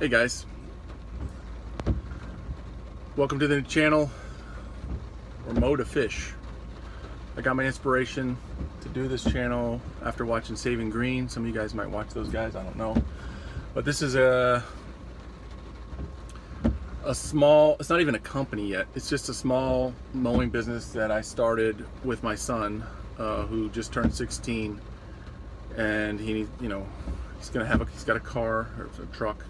Hey guys, welcome to the channel, Remote to Fish. I got my inspiration to do this channel after watching Saving Green. Some of you guys might watch those guys, I don't know. But this is a small, it's not even a company yet, it's just a small mowing business that I started with my son, who just turned 16, and he's got a car or a truck.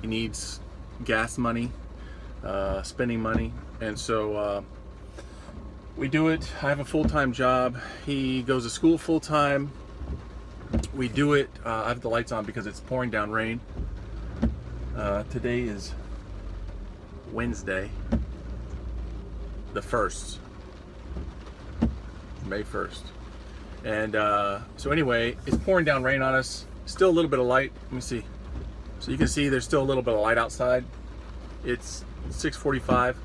He needs gas money, spending money, and so we do it. I have a full-time job. He goes to school full-time. We do it. I have the lights on because it's pouring down rain. Today is Wednesday, the 1st, May 1st. And so anyway, it's pouring down rain on us. Still a little bit of light. Let me see. So you can see there's still a little bit of light outside. It's 6:45,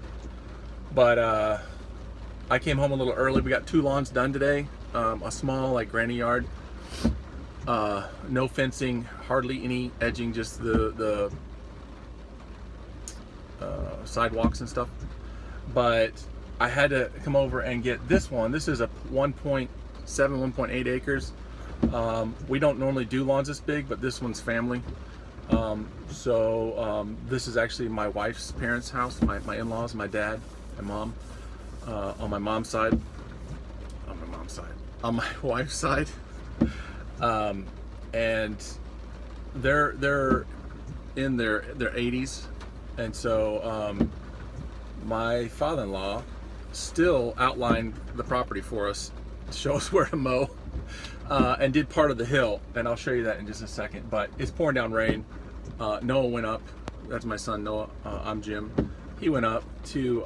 but I came home a little early. We got 2 lawns done today. A small, like, granny yard. No fencing, hardly any edging, just the sidewalks and stuff. But I had to come over and get this one. This is a 1.7, 1.8 acres. We don't normally do lawns this big, but this one's family. This is actually my wife's parents' house, my in-laws, my dad, my mom, on my mom's side, on my wife's side, and they're in their 80s, and so my father-in-law still outlined the property for us to show us where to mow. And did part of the hill, and I'll show you that in just a second. But it's pouring down rain. Noah went up. That's my son Noah. I'm Jim. He went up to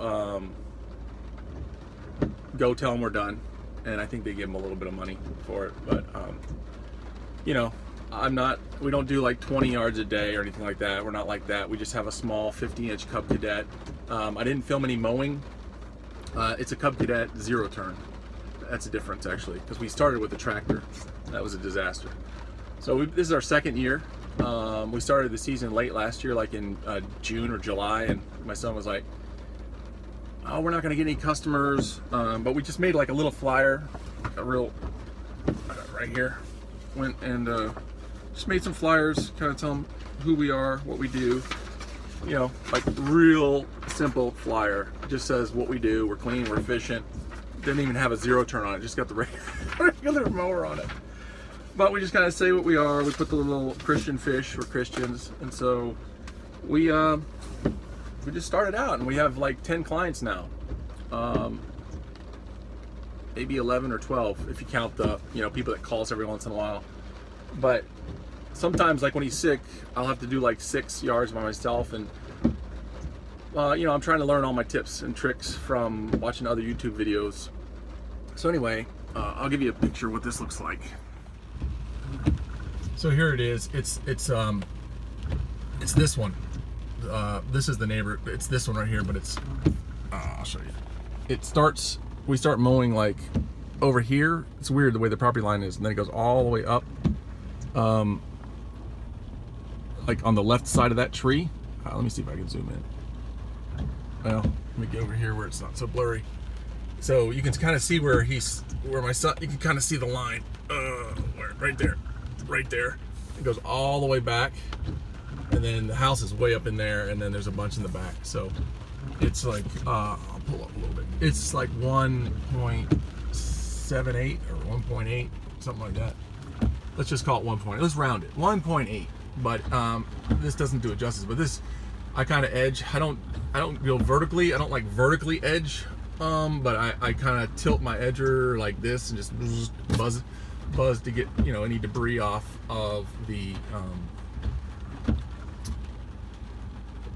go tell him we're done, and I think they gave him a little bit of money for it. But you know, we don't do like 20 yards a day or anything like that. We're not like that. We just have a small 50-inch Cub Cadet. I didn't film any mowing. It's a Cub Cadet 0-turn. That's a difference, actually, because we started with a tractor. That was a disaster. So this is our 2nd year. We started the season late last year, like in June or July, and my son was like, oh, we're not going to get any customers, but we just made like a little flyer, right here. Went and just made some flyers, kind of tell them who we are, what we do. You know, like real simple flyer. It just says what we do. We're clean, we're efficient. Didn't even have a 0-turn on it, just got the regular mower on it. But we just kind of say what we are. We put the little Christian fish, we're Christians, and so we just started out, and we have like 10 clients now, maybe 11 or 12 if you count the people that call us every once in a while. But sometimes, like when he's sick, I'll have to do like 6 yards by myself, and I'm trying to learn all my tips and tricks from watching other YouTube videos. So anyway, I'll give you a picture of what this looks like. So here it is. It's this one. This is the neighbor. It's this one right here, but it's I'll show you. We start mowing like over here. It's weird the way the property line is, and then it goes all the way up, like on the left side of that tree. Let me see if I can zoom in. Well, let me get over here where it's not so blurry. So you can kind of see where my son, you can kind of see the line, right there. It goes all the way back, and then the house is way up in there, and then there's a bunch in the back. So it's like, I'll pull up a little bit. It's like 1.78 or 1.8, something like that. Let's just call it 1.8. Let's round it, 1.8. But this doesn't do it justice. But this, I kind of edge. I don't go vertically. I don't like vertically edge, but I kind of tilt my edger like this and just buzz to get any debris off of the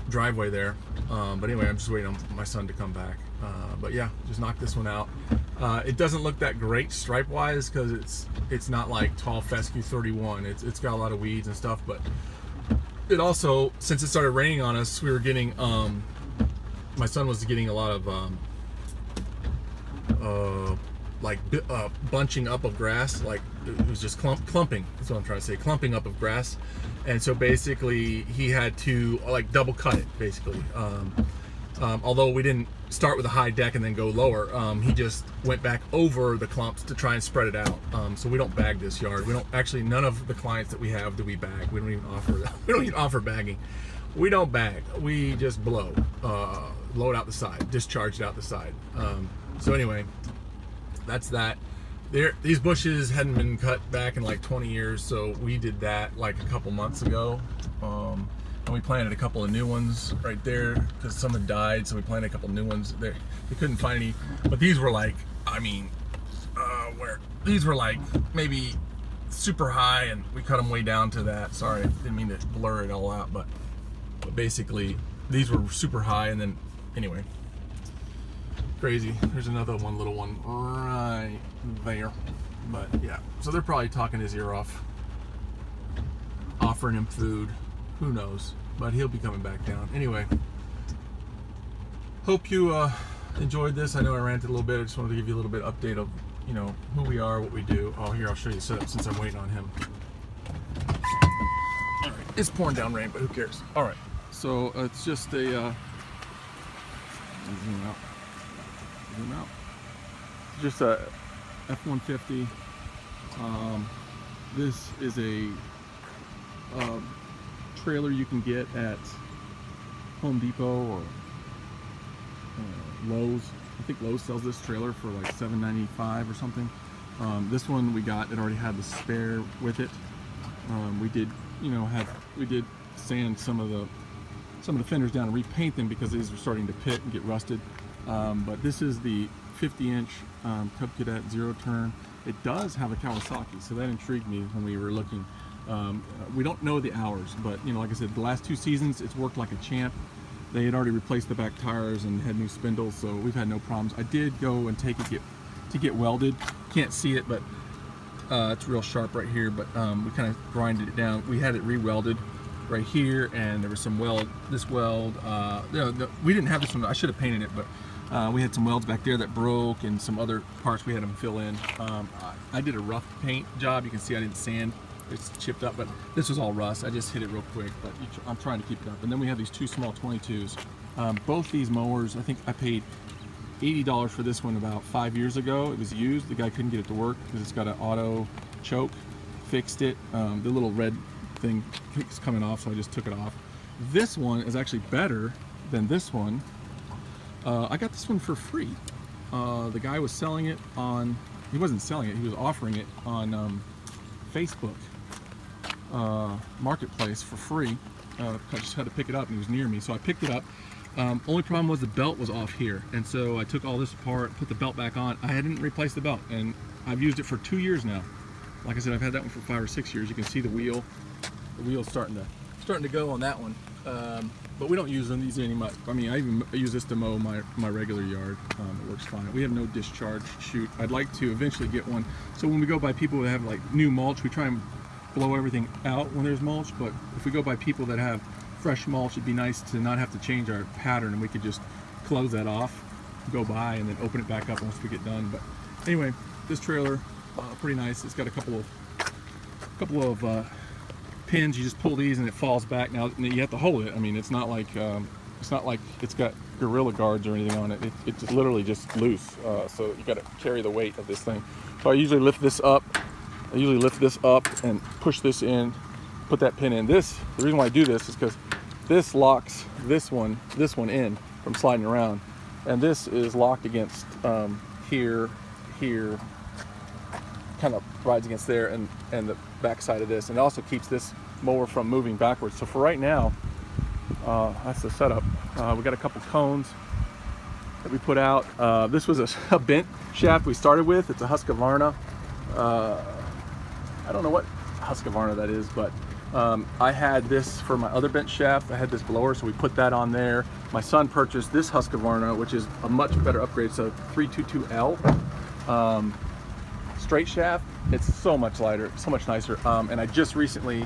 driveway there. But anyway, I'm just waiting on my son to come back. But yeah, just knock this one out. It doesn't look that great stripe wise because it's not like tall fescue 31. It's got a lot of weeds and stuff, but it also, since it started raining on us, we were getting my son was getting a lot of like bunching up of grass, like it was just clumping. That's what I'm trying to say, clumping up of grass. And so basically he had to like double cut it basically. Although we didn't start with a high deck and then go lower, he just went back over the clumps to try and spread it out. So we don't bag this yard. We don't actually, none of the clients that we have do we bag. We don't even offer that. We don't even offer bagging. We don't bag. We just blow it out the side, discharge it out the side. So anyway, that's that. These bushes hadn't been cut back in like 20 years, so we did that like a couple months ago. And we planted a couple of new ones right there because some had died, so we planted a couple of new ones there. We couldn't find any, but these were like, I mean, these were like maybe super high, and we cut them way down to that. Sorry, I didn't mean to blur it all out, but basically these were super high, and then anyway, crazy. There's another one, little one right there. But yeah, so they're probably talking his ear off, offering him food. Who knows? But he'll be coming back down. Anyway, hope you enjoyed this. I know I ranted a little bit. I just wanted to give you a little bit of update of, you know, who we are, what we do. Oh, here, I'll show you the setup since I'm waiting on him. All right, it's pouring down rain, but who cares? All right, so it's just a zoom out. It's just a F-150. This is a trailer you can get at Home Depot or Lowe's. I think Lowe's sells this trailer for like $7.95 or something. This one we got, it already had the spare with it. We did, you know, we did sand some of the fenders down and repaint them because these were starting to pit and get rusted. But this is the 50-inch Cub Cadet zero turn. It does have a Kawasaki, so that intrigued me when we were looking. We don't know the hours, but you know, like I said, the last 2 seasons it's worked like a champ. They had already replaced the back tires and had new spindles, so we've had no problems. I did go and take it to get welded. Can't see it, but it's real sharp right here. But we kind of grinded it down. We had it re-welded right here, and there was some weld. This weld, we didn't have this one. I should have painted it, but we had some welds back there that broke, and some other parts we had them fill in. I did a rough paint job. You can see I didn't sand. It's chipped up, but this was all rust. I just hit it real quick, but I'm trying to keep it up. And then we have these 2 small 22s. Both these mowers, I think I paid $80 for this one about 5 years ago. It was used. The guy couldn't get it to work because it's got an auto choke. Fixed it. The little red thing keeps coming off, so I just took it off. This one is actually better than this one. I got this one for free. The guy was selling it on, he wasn't selling it, he was offering it on Facebook Marketplace for free. I just had to pick it up, and he was near me, so I picked it up. Only problem was the belt was off here, and so I took all this apart, put the belt back on. I hadn't replaced the belt, and I've used it for 2 years now. Like I said, I've had that one for 5 or 6 years. You can see the wheel. The wheel's starting to go on that one. But we don't use these anymore. I mean, I use this to mow my regular yard. It works fine. We have no discharge chute. I'd like to eventually get one. So when we go by people that have like new mulch, we try and blow everything out when there's mulch. But if we go by people that have fresh mulch, it'd be nice to not have to change our pattern, and we could just close that off, go by, and then open it back up once we get done. But anyway, this trailer, pretty nice. It's got a couple of pins. You just pull these and it falls back. Now you have to hold it. I mean, it's not like it's got Gorilla Guards or anything on it. It's literally just loose. So you got to carry the weight of this thing. So I usually lift this up. And push this in, put that pin in. The reason why I do this is because this locks this one in from sliding around, and this is locked against here, kind of rides against there, and the back side of this, and it also keeps this mower from moving backwards. So for right now, that's the setup. We got a couple cones that we put out. This was a bent shaft we started with. It's a Husqvarna. I don't know what Husqvarna that is, but I had this for my other bent shaft. I had this blower, so we put that on there. My son purchased this Husqvarna, which is a much better upgrade. So 322L straight shaft. It's so much lighter, so much nicer. And I just recently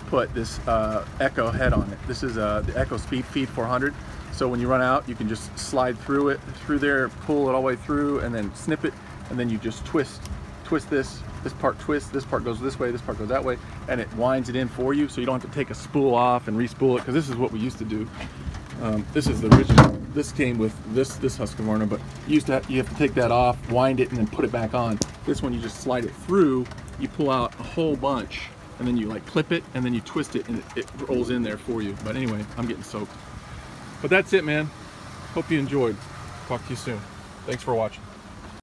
put this Echo head on it. This is the Echo Speed Feed 400. So when you run out, you can just slide through there, pull it all the way through, and then snip it, and then you just twist this part twists, this part goes this way, this part goes that way, and it winds it in for you, so you don't have to take a spool off and re-spool it, because this is what we used to do. This is the original. This came with this Husqvarna, but you have to take that off, wind it, and then put it back on. This one, you just slide it through, you pull out a whole bunch, and then you like clip it, and then you twist it, and it rolls in there for you. But anyway, I'm getting soaked. But that's it, man. Hope you enjoyed. Talk to you soon. Thanks for watching.